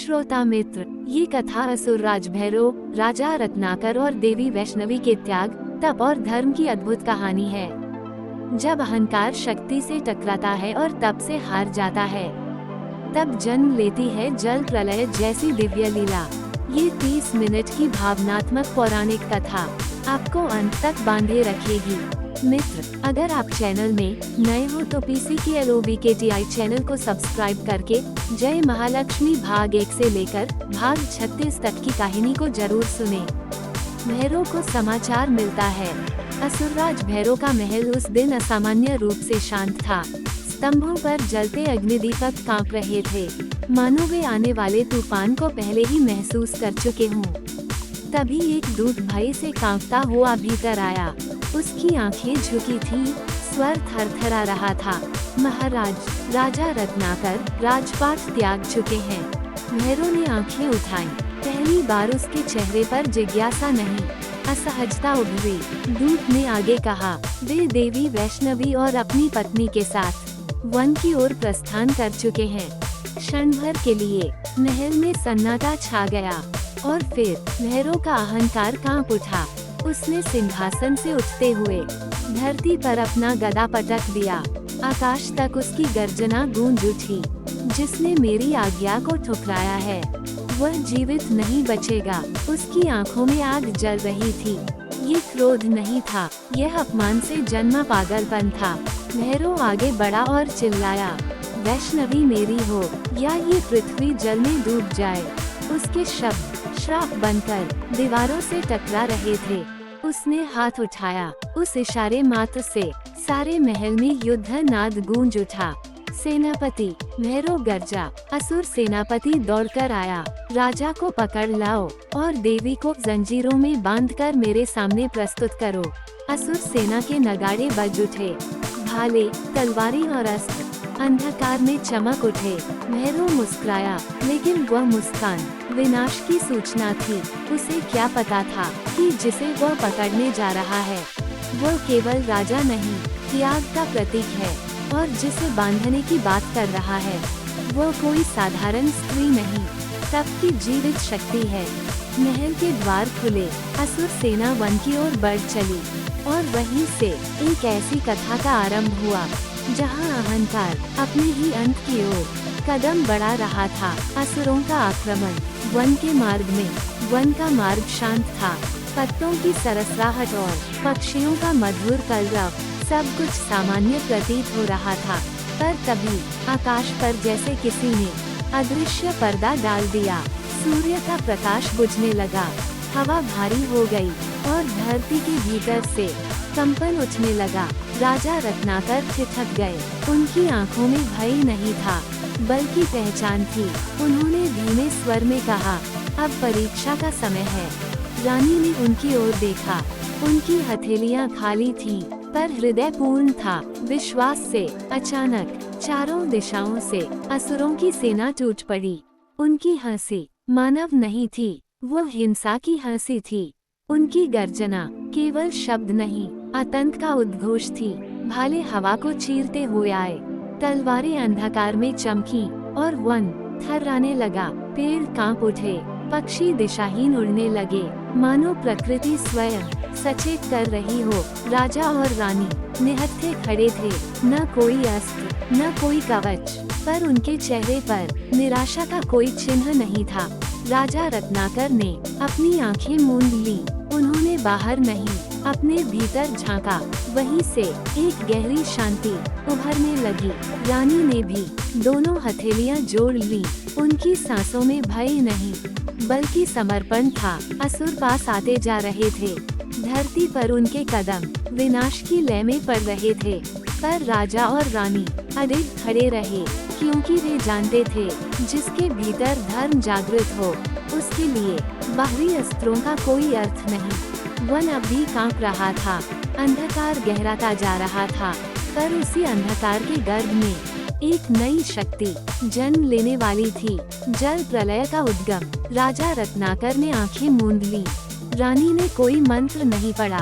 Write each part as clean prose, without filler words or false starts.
श्रोता मित्र, ये कथा असुरराज भैरव, राजा रत्नाकर और देवी वैष्णवी के त्याग, तप और धर्म की अद्भुत कहानी है। जब अहंकार शक्ति से टकराता है और तप से हार जाता है, तब जन्म लेती है जल प्रलय जैसी दिव्य लीला। ये 30 मिनट की भावनात्मक पौराणिक कथा आपको अंत तक बांधे रखेगी। मित्र, अगर आप चैनल में नए हो तो PCKLOVKTI चैनल को सब्सक्राइब करके जय महालक्ष्मी भाग 1 से लेकर भाग 36 तक की कहानी को जरूर सुने। भैरव को समाचार मिलता है। असुरराज भैरव का महल उस दिन असामान्य रूप से शांत था। स्तंभों पर जलते अग्निदीपक कांप रहे थे, मानो वे आने वाले तूफान को पहले ही महसूस कर चुके हों। तभी एक दूत भय से कांपता हुआ भीतर आया। उसकी आंखें झुकी थी, स्वर थरथरा रहा था। महाराज, राजा रत्नाकर राजपाट त्याग चुके हैं। भैरव ने आंखें उठाई। पहली बार उसके चेहरे पर जिज्ञासा नहीं, असहजता उभरी। दूत ने आगे कहा, वे देवी वैष्णवी और अपनी पत्नी के साथ वन की ओर प्रस्थान कर चुके हैं। क्षण भर के लिए महल में सन्नाटा छा गया और फिर भैरव का अहंकार कांप उठा। उसने सिंहासन से उठते हुए धरती पर अपना गदा पटक दिया। आकाश तक उसकी गर्जना गूंज उठी। जिसने मेरी आज्ञा को ठुकराया है, वह जीवित नहीं बचेगा। उसकी आंखों में आग जल रही थी। ये क्रोध नहीं था, यह अपमान से जन्मा पागलपन था। भैरव आगे बढ़ा और चिल्लाया, वैष्णवी मेरी हो या ये पृथ्वी जल में डूब जाए। उसके शब्द श्राप बनकर दीवारों से टकरा रहे थे। उसने हाथ उठाया। उस इशारे मात्र से सारे महल में युद्ध नाद गूंज उठा। सेनापति, भैरव गर्जा। असुर सेनापति दौड़कर आया। राजा को पकड़ लाओ और देवी को जंजीरों में बांधकर मेरे सामने प्रस्तुत करो। असुर सेना के नगाड़े बज उठे। भाले, तलवारें और अस्त्र अंधकार में चमक उठे। भैरव मुस्कुराया, लेकिन वह मुस्कान विनाश की सूचना थी। उसे क्या पता था कि जिसे वह पकड़ने जा रहा है, वह केवल राजा नहीं, त्याग का प्रतीक है। और जिसे बांधने की बात कर रहा है, वह कोई साधारण स्त्री नहीं, तप की जीवित शक्ति है। महल के द्वार खुले। असुर सेना वन की ओर बढ़ चली और वहीं से एक ऐसी कथा का आरंभ हुआ जहां अहंकार अपने ही अंत की ओर कदम बढ़ा रहा था। असुरों का आक्रमण वन के मार्ग में। वन का मार्ग शांत था। पत्तों की सरसराहट और पक्षियों का मधुर कलरव, सब कुछ सामान्य प्रतीत हो रहा था। पर तभी आकाश पर जैसे किसी ने अदृश्य पर्दा डाल दिया। सूर्य का प्रकाश बुझने लगा। हवा भारी हो गई और धरती के भीतर से कंपन उठने लगा। राजा रत्नाकर ठिठक गए। उनकी आंखों में भय नहीं था, बल्कि पहचान थी। उन्होंने धीमे स्वर में कहा, अब परीक्षा का समय है। रानी ने उनकी ओर देखा। उनकी हथेलियां खाली थीं, पर हृदय पूर्ण था विश्वास से। अचानक चारों दिशाओं से असुरों की सेना टूट पड़ी। उनकी हंसी मानव नहीं थी, वो हिंसा की हंसी थी। उनकी गर्जना केवल शब्द नहीं, आतंक का उद्घोष थी। भाले हवा को चीरते हुए आए। तलवारें अंधकार में चमकी और वन थर्राने लगा। पेड़ कांप उठे। पक्षी दिशाहीन उड़ने लगे, मानो प्रकृति स्वयं सचेत कर रही हो। राजा और रानी निहत्थे खड़े थे। न कोई अस्त्र, न कोई कवच, पर उनके चेहरे पर निराशा का कोई चिन्ह नहीं था। राजा रत्नाकर ने अपनी आंखें मूंद ली। उन्होंने बाहर नहीं, अपने भीतर झांका। वहीं से एक गहरी शांति उभरने लगी। रानी ने भी दोनों हथेलियां जोड़ ली। उनकी सांसों में भय नहीं, बल्कि समर्पण था। असुर पास आते जा रहे थे। धरती पर उनके कदम विनाश की लय में पड़ रहे थे। पर राजा और रानी अडिग खड़े रहे, क्योंकि वे जानते थे, जिसके भीतर धर्म जागृत हो, उसके लिए बाहरी अस्त्रों का कोई अर्थ नहीं। वन अब भी कांप रहा था। अंधकार गहराता जा रहा था, पर उसी अंधकार के गर्भ में एक नई शक्ति जन्म लेने वाली थी। जल प्रलय का उद्गम। राजा रत्नाकर ने आंखें मूंद ली। रानी ने कोई मंत्र नहीं पढ़ा,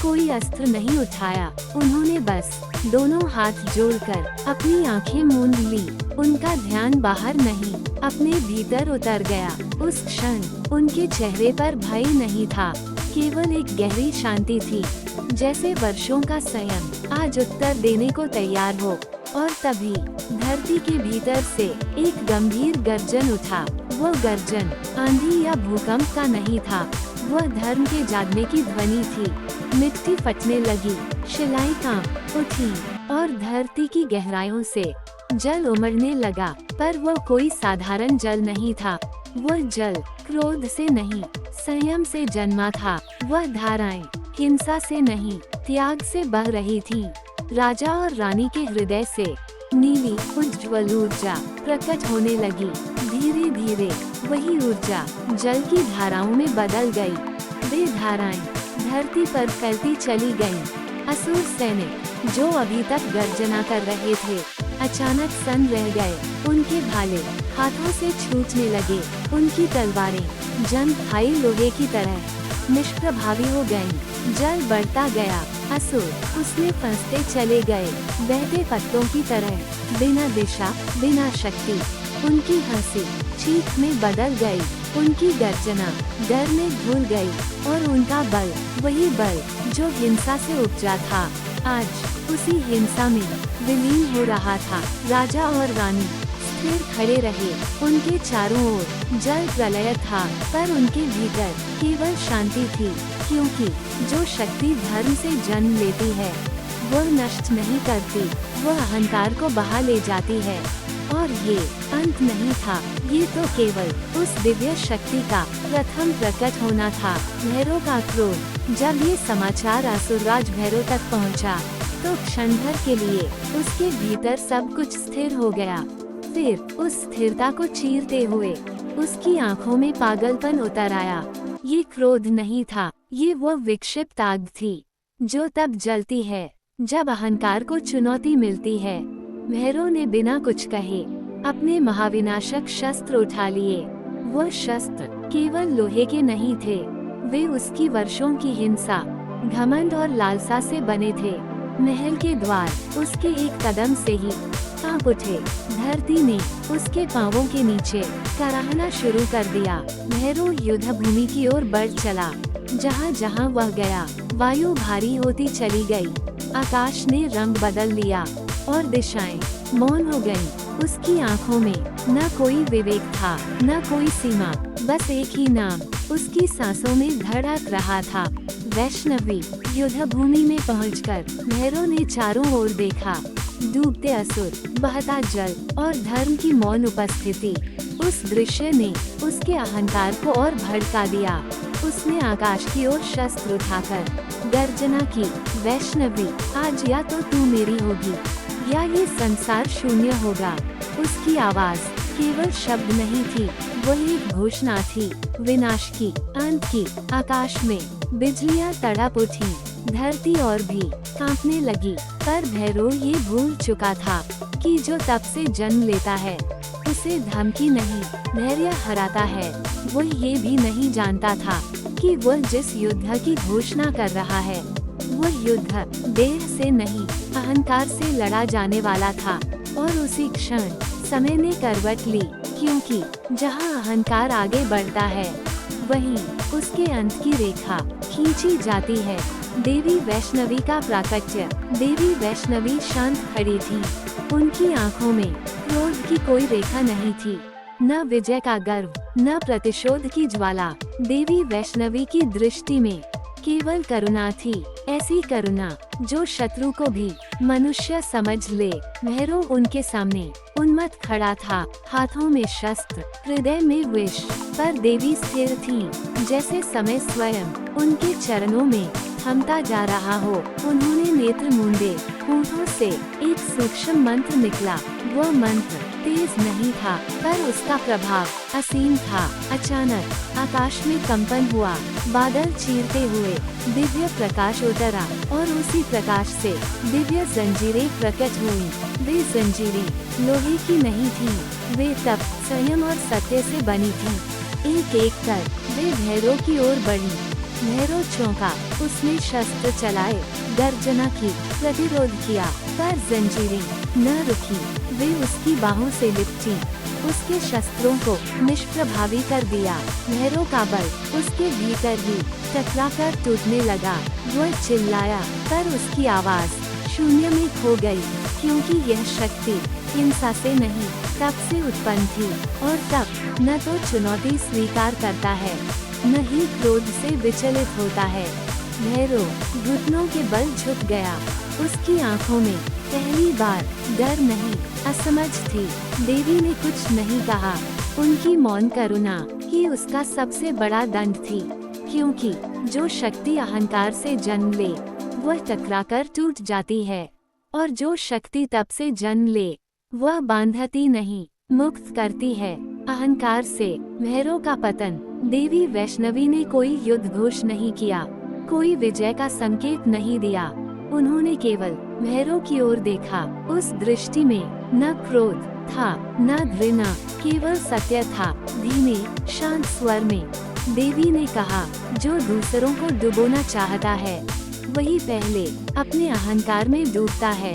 कोई अस्त्र नहीं उठाया। उन्होंने बस दोनों हाथ जोड़कर अपनी आंखें मूंद ली। उनका ध्यान बाहर नहीं, अपने भीतर उतर गया। उस क्षण उनके चेहरे पर भय नहीं था, केवल एक गहरी शांति थी, जैसे वर्षों का संयम आज उत्तर देने को तैयार हो। और तभी धरती के भीतर से एक गंभीर गर्जन उठा। वो गर्जन आंधी या भूकंप का नहीं था, वह धर्म के जागने की ध्वनि थी। मिट्टी फटने लगी, शिलाएं कांप उठी और धरती की गहराइयों से जल उमड़ने लगा। पर वो कोई साधारण जल नहीं था, वह जल क्रोध से नहीं, संयम से जन्मा था। वह धाराएं हिंसा से नहीं, त्याग से बह रही थीं। राजा और रानी के हृदय से नीली उज्ज्वल ऊर्जा प्रकट होने लगी। धीरे धीरे वही ऊर्जा जल की धाराओं में बदल गई। वे धाराएं धरती पर फैलती चली गईं। असुर सैनिक जो अभी तक गर्जना कर रहे थे, अचानक सन्न रह गए। उनके भाले हाथों से छूटने लगे, उनकी तलवारें जंग भाई लोहे की तरह निष्प्रभावी हो गईं। जल बढ़ता गया, असुर उसमें फंसते चले गए, बहते पत्तों की तरह, बिना दिशा, बिना शक्ति। उनकी हंसी चीख में बदल गई, उनकी गर्जना डर में घुल गई, और उनका बल वही बल जो हिंसा से उपजा था, आज उसी हिंसा में विलीन हो रहा था। राजा और रानी स्थिर खड़े रहे, उनके चारों ओर जल प्रलय था, पर उनके भीतर केवल शांति थी, क्योंकि जो शक्ति धर्म से जन्म लेती है वह नष्ट नहीं करती, वह अहंकार को बहा ले जाती है। और ये अंत नहीं था, ये तो केवल उस दिव्य शक्ति का प्रथम प्रकट होना था। भैरव का क्रोध। जब ये समाचार असुरराज भैरव तक पहुंचा, तो क्षण भर के लिए उसके भीतर सब कुछ स्थिर हो गया। फिर उस स्थिरता को चीरते हुए उसकी आंखों में पागलपन उतर आया। ये क्रोध नहीं था, ये वो विक्षिप्त आग थी जो तब जलती है जब अहंकार को चुनौती मिलती है। भैरव ने बिना कुछ कहे अपने महाविनाशक शस्त्र उठा लिए। वो शस्त्र केवल लोहे के नहीं थे, वे उसकी वर्षों की हिंसा, घमंड और लालसा से बने थे। महल के द्वार उसके एक कदम से ही कांप उठे। धरती ने उसके पांवों के नीचे कराहना शुरू कर दिया। भैरव युद्ध भूमि की ओर बढ़ चला। जहाँ जहाँ वह गया, वायु भारी होती चली गई, आकाश ने रंग बदल लिया और दिशाएं मौन हो गईं। उसकी आंखों में न कोई विवेक था, न कोई सीमा, बस एक ही नाम उसकी सांसों में धड़क रहा था, वैष्णवी। युद्ध भूमि में पहुंचकर भैरव ने चारों ओर देखा। डूबते असुर, बहता जल और धर्म की मौन उपस्थिति। उस दृश्य ने उसके अहंकार को और भड़का दिया। उसने आकाश की ओर शस्त्र उठाकर गर्जना की, वैष्णवी, आज या तो तू मेरी होगी या ये संसार शून्य होगा। उसकी आवाज केवल शब्द नहीं थी, वह एक घोषणा थी, विनाश की, अंत की। आकाश में बिजलियां तड़प उठी, धरती और भी कांपने लगी। पर भैरव ये भूल चुका था कि जो तप से जन्म लेता है उसे धमकी नहीं, धैर्य हराता है। वो ये भी नहीं जानता था कि वह जिस युद्ध की घोषणा कर रहा है, वह युद्ध देह से नहीं, अहंकार से लड़ा जाने वाला था। और उसी क्षण समय ने करवट ली, क्योंकि जहां अहंकार आगे बढ़ता है, वहीं उसके अंत की रेखा खींची जाती है। देवी वैष्णवी का प्राकट्य। देवी वैष्णवी शांत खड़ी थी, उनकी आंखों में क्रोध की कोई रेखा नहीं थी, न विजय का गर्व, न प्रतिशोध की ज्वाला। देवी वैष्णवी की दृष्टि में केवल करुणा थी, ऐसी करुणा जो शत्रु को भी मनुष्य समझ ले। भैरव उनके सामने उन्मत्त खड़ा था, हाथों में शस्त्र, हृदय में विष। पर देवी स्थिर थी, जैसे समय स्वयं उनके चरणों में थमता जा रहा हो। उन्होंने नेत्र मूंदे, होठों से एक सूक्ष्म मंत्र निकला। वह मंत्र तेज नहीं था, पर उसका प्रभाव असीम था। अचानक आकाश में कंपन हुआ, बादल चीरते हुए दिव्य प्रकाश उतरा, और उसी प्रकाश से दिव्य जंजीरें प्रकट हुई। वे जंजीरें लोहे की नहीं थीं, वे तप, संयम और सत्य से बनी थीं। एक एक कर वे भैरव की ओर बढ़ी। भैरव चौंका, उसने शस्त्र चलाए, गर्जना की, प्रतिरोध किया, पर जंजीरें न रुकी। वे उसकी बाहों से लिपटी, उसके शस्त्रों को निष्प्रभावी कर दिया। भैरव का बल उसके भीतर ही टकराकर टूटने लगा। वह चिल्लाया, पर उसकी आवाज शून्य में खो गई, क्योंकि यह शक्ति हिंसा से नहीं, तप से उत्पन्न थी। और तप न तो चुनौती स्वीकार करता है, न ही क्रोध से विचलित होता है। भैरव घुटनों के बल झुक गया। उसकी आंखों में पहली बार डर नहीं, असमझ थी। देवी ने कुछ नहीं कहा। उनकी मौन करुणा ही उसका सबसे बड़ा दंड थी, क्योंकि जो शक्ति अहंकार से जन्म ले वह टकराकर टूट जाती है, और जो शक्ति तप से जन्म ले वह बांधती नहीं, मुक्त करती है। अहंकार से भैरव का पतन। देवी वैष्णवी ने कोई युद्ध घोष नहीं किया, कोई विजय का संकेत नहीं दिया। उन्होंने केवल भैरव की ओर देखा। उस दृष्टि में न क्रोध था, न घृणा, केवल सत्य था। धीमे शांत स्वर में देवी ने कहा, जो दूसरों को डुबोना चाहता है वही पहले अपने अहंकार में डूबता है।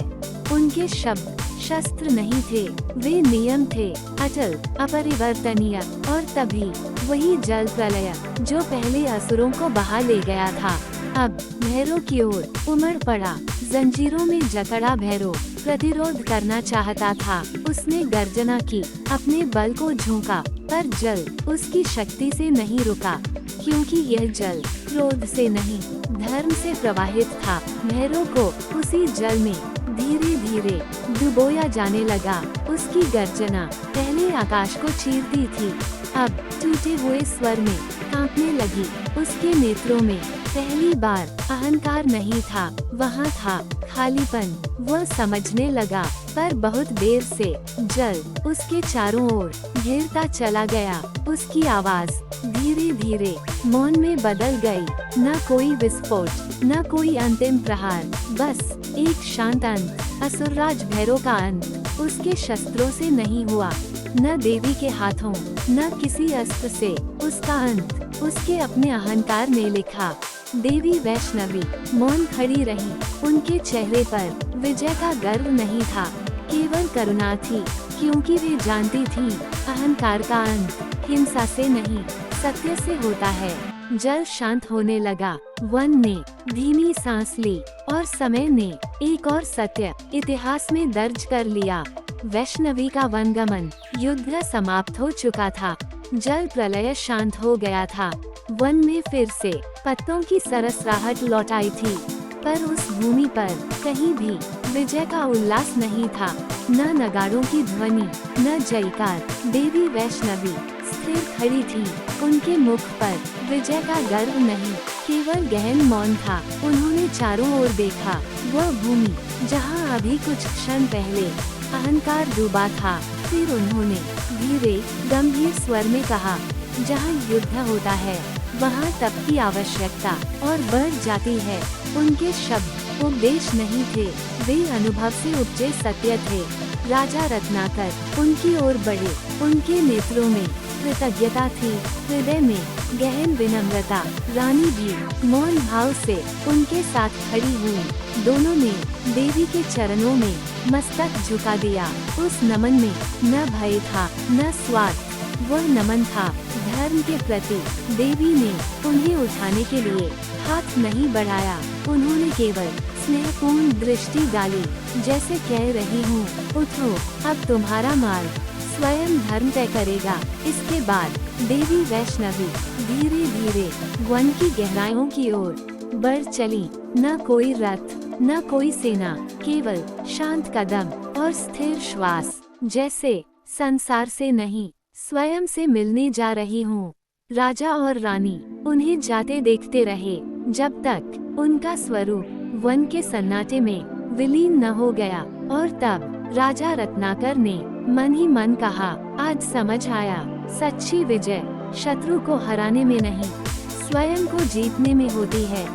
उनके शब्द शस्त्र नहीं थे, वे नियम थे, अचल, अपरिवर्तनीय। और तभी वही जल प्रलय जो पहले असुरों को बहा ले गया था, अब भैरव की ओर उमड़ पड़ा। जंजीरों में जकड़ा भैरव प्रतिरोध करना चाहता था। उसने गर्जना की, अपने बल को झोंका, पर जल उसकी शक्ति से नहीं रुका, क्योंकि यह जल क्रोध से नहीं, धर्म से प्रवाहित था। भैरव को उसी जल में धीरे धीरे डुबोया जाने लगा। उसकी गर्जना पहले आकाश को चीरती थी, अब टूटे हुए स्वर में कांपने लगी। उसके नेत्रों में पहली बार अहंकार नहीं था, वहाँ था खालीपन। वह समझने लगा, पर बहुत देर से जल उसके चारों ओर घेरता चला गया। उसकी आवाज धीरे धीरे मौन में बदल गई। न कोई विस्फोट, न कोई अंतिम प्रहार, बस एक शांत अंत। असुरराज भैरव का अंत उसके शस्त्रों से नहीं हुआ, न देवी के हाथों, न किसी अस्त्र से। उसका अंत उसके अपने अहंकार ने लिखा। देवी वैष्णवी मौन खड़ी रही। उनके चेहरे पर विजय का गर्व नहीं था, केवल करुणा थी, क्योंकि वे जानती थीं अहंकार का अंत हिंसा से नहीं, सत्य से होता है। जल शांत होने लगा। वन ने धीमी सांस ली, और समय ने एक और सत्य इतिहास में दर्ज कर लिया। वैष्णवी का वनगमन युद्ध समाप्त हो चुका था। जल प्रलय शांत हो गया था। वन में फिर से पत्तों की सरसराहट लौट आई थी, पर उस भूमि पर कहीं भी विजय का उल्लास नहीं था। न नगाड़ों की ध्वनि, न जयकार। देवी वैष्णवी स्थिर खड़ी थी। उनके मुख पर विजय का गर्व नहीं, केवल गहन मौन था। उन्होंने चारों ओर देखा। वह भूमि जहां अभी कुछ क्षण पहले अहंकार डूबा था। फिर उन्होंने धीरे गंभीर स्वर में कहा, जहां युद्ध होता है वहां तप की आवश्यकता और बढ़ जाती है। उनके शब्द उपदेश नहीं थे, वे अनुभव से उपजे सत्य थे। राजा रत्नाकर उनकी ओर बढ़े। उनके नेत्रों में कृतज्ञता थी, हृदय में गहन विनम्रता। रानी भी मौन भाव से उनके साथ खड़ी हुई। दोनों ने देवी के चरणों में मस्तक झुका दिया। उस नमन में न भय था, न स्वार्थ, वह नमन था धर्म के प्रति। देवी ने उन्हें उठाने के लिए हाथ नहीं बढ़ाया, उन्होंने केवल स्नेहपूर्ण दृष्टि डाली, जैसे कह रही हूँ, उठो, अब तुम्हारा मार्ग स्वयं धर्म तय करेगा। इसके बाद देवी वैष्णवी धीरे धीरे वन की गहराइयों की ओर बढ़ चली। न कोई रथ, न कोई सेना, केवल शांत कदम और स्थिर श्वास, जैसे संसार से नहीं, स्वयं से मिलने जा रही हूँ। राजा और रानी उन्हें जाते देखते रहे, जब तक उनका स्वरूप वन के सन्नाटे में विलीन न हो गया। और तब राजा रत्नाकर ने मन ही मन कहा, आज समझ आया, सच्ची विजय शत्रु को हराने में नहीं, स्वयं को जीतने में होती है।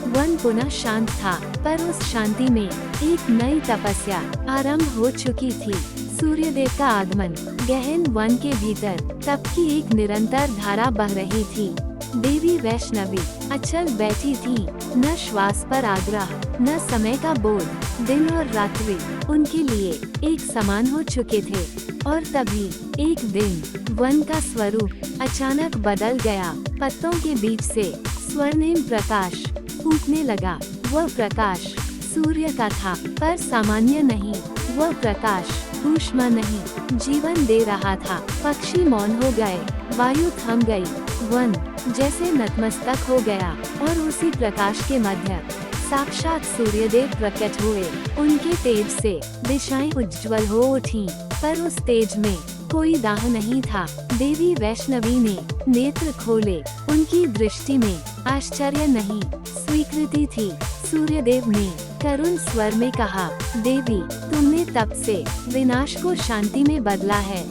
वन पुनः शांत था, पर उस शांति में एक नई तपस्या आरंभ हो चुकी थी। सूर्यदेव का आगमन, गहन वन के भीतर तप की एक निरंतर धारा बह रही थी। देवी वैष्णवी अचल बैठी थी, न श्वास पर आग्रह, न समय का बोध। दिन और रात्रि उनके लिए एक समान हो चुके थे। और तभी एक दिन वन का स्वरूप अचानक बदल गया। पत्तों के बीच से स्वर्णिम प्रकाश फूटने लगा। वह प्रकाश सूर्य का था, पर सामान्य नहीं। वह प्रकाश ऊष्मा नहीं, जीवन दे रहा था। पक्षी मौन हो गए, वायु थम गई, वन जैसे नतमस्तक हो गया। और उसी प्रकाश के मध्य साक्षात सूर्यदेव प्रकट हुए। उनके तेज से दिशाएं उज्ज्वल हो उठीं, पर उस तेज में कोई दाह नहीं था। देवी वैष्णवी ने नेत्र खोले। उनकी दृष्टि में आश्चर्य नहीं, स्वीकृति थी। सूर्यदेव ने करुण स्वर में कहा, देवी, तुमने तप से विनाश को शांति में बदला है,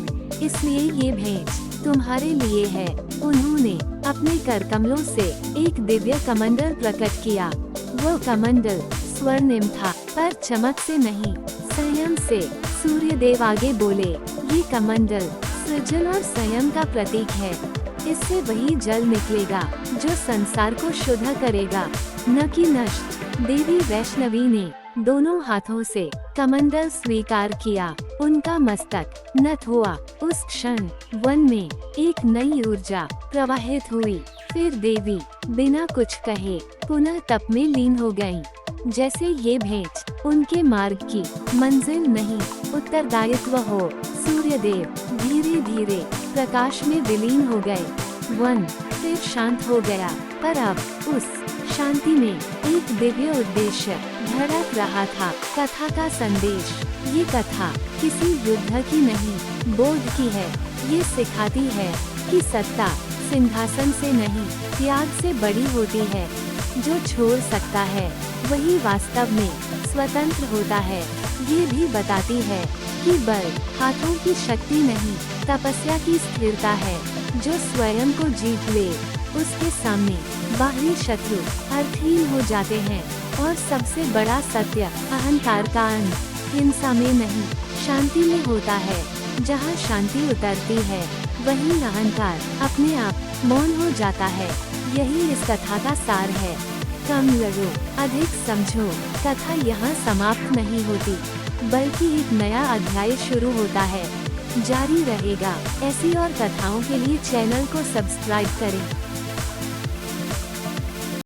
इसलिए ये भेंट तुम्हारे लिए है। उन्होंने अपने कर कमलों से एक दिव्य कमंडल प्रकट किया। वह कमंडल स्वर्णिम था, पर चमक से नहीं, संयम से। सूर्यदेव आगे बोले, ये कमंडल सृजन और संयम का प्रतीक है। इससे वही जल निकलेगा जो संसार को शुद्ध करेगा, न कि नष्ट। देवी वैष्णवी ने दोनों हाथों से कमंडल स्वीकार किया। उनका मस्तक नत हुआ। उस क्षण वन में एक नई ऊर्जा प्रवाहित हुई। फिर देवी बिना कुछ कहे पुनः तप में लीन हो गईं। जैसे ये भेंट उनके मार्ग की मंजिल नहीं, उत्तरदायित्व हो। सूर्यदेव धीरे धीरे प्रकाश में विलीन हो गए। वन फिर शांत हो गया, पर अब उस शांति में एक दिव्य उद्देश्य धड़क रहा था। कथा का संदेश। ये कथा किसी युद्ध की नहीं, बोध की है। ये सिखाती है कि सत्ता सिंहासन से नहीं, त्याग से बड़ी होती है। जो छोड़ सकता है वही वास्तव में स्वतंत्र होता है। ये भी बताती है कि बल हाथों की शक्ति नहीं, तपस्या की स्थिरता है। जो स्वयं को जीत ले, उसके सामने बाहरी शत्रु अर्थहीन हो जाते हैं। और सबसे बड़ा सत्य, अहंकार का अंत हिंसा में नहीं, शांति में होता है। जहाँ शांति उतरती है, वहीं अहंकार अपने आप मौन हो जाता है। यही इस कथा का सार है। कम लड़ो, अधिक समझो। कथा यहाँ समाप्त नहीं होती, बल्कि एक नया अध्याय शुरू होता है, जारी रहेगा। ऐसी और कथाओं के लिए चैनल को सब्सक्राइब करें।